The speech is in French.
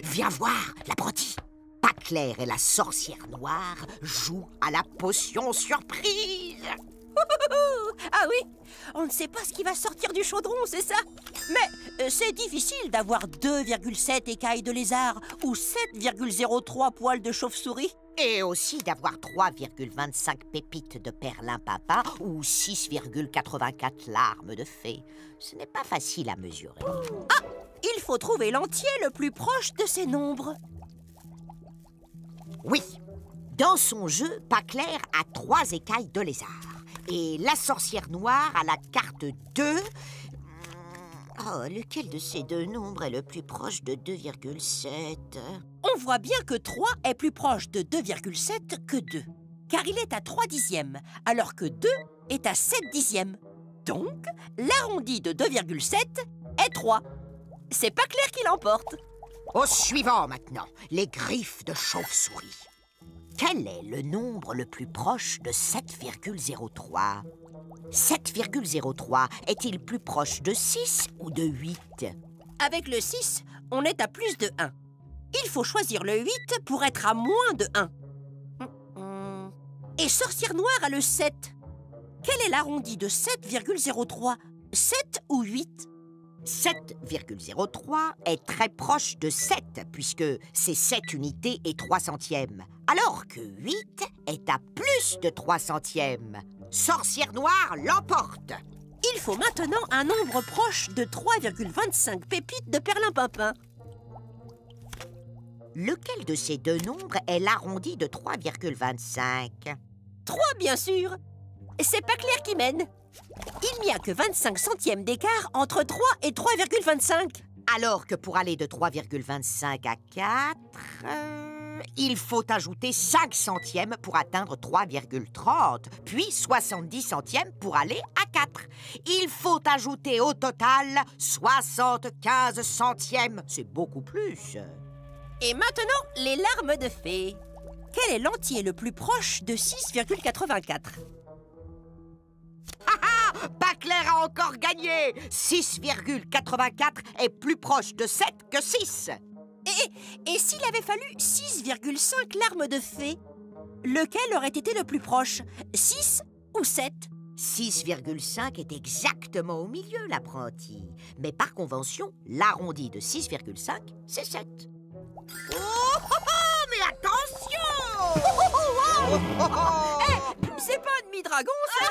Viens voir, l'apprenti. Paclair et la sorcière noire jouent à la potion surprise. Ah oui, on ne sait pas ce qui va sortir du chaudron, c'est ça? Mais c'est difficile d'avoir 2,7 écailles de lézard ou 7,03 poils de chauve-souris. Et aussi d'avoir 3,25 pépites de perlimpinpin ou 6,84 larmes de fée. Ce n'est pas facile à mesurer. Ah, il faut trouver l'entier le plus proche de ces nombres. Oui, dans son jeu, Paclair a 3 écailles de lézard. Et la sorcière noire a la carte 2. Oh, lequel de ces deux nombres est le plus proche de 2,7? On voit bien que 3 est plus proche de 2,7 que 2. Car il est à 3 dixièmes, alors que 2 est à 7 dixièmes. Donc, l'arrondi de 2,7 est 3. C'est Paclair qui l'emporte. Au suivant maintenant, les griffes de chauve-souris. Quel est le nombre le plus proche de 7,03? 7,03 est-il plus proche de 6 ou de 8? Avec le 6, on est à plus de 1. Il faut choisir le 8 pour être à moins de 1. Et sorcière noire a le 7. Quel est l'arrondi de 7,03? 7 ou 8? 7,03 est très proche de 7, puisque c'est 7 unités et 3 centièmes. Alors que 8 est à plus de 3 centièmes. Sorcière noire l'emporte. Il faut maintenant un nombre proche de 3,25 pépites de perlimpinpin. Lequel de ces deux nombres est l'arrondi de 3,25? 3, bien sûr. C'est Paclair qui mène. Il n'y a que 25 centièmes d'écart entre 3 et 3,25. Alors que pour aller de 3,25 à 4, il faut ajouter 5 centièmes pour atteindre 3,30, puis 70 centièmes pour aller à 4. Il faut ajouter au total 75 centièmes. C'est beaucoup plus. Et maintenant, les larmes de fée. Quel est l'entier le plus proche de 6,84? Paclair a encore gagné. 6,84 est plus proche de 7 que 6. Et s'il avait fallu 6,5 larmes de fée, lequel aurait été le plus proche? 6 ou 7? 6,5 est exactement au milieu, l'apprenti. Mais par convention, l'arrondi de 6,5, c'est 7. Oh, mais attention! C'est pas un demi-dragon, ça!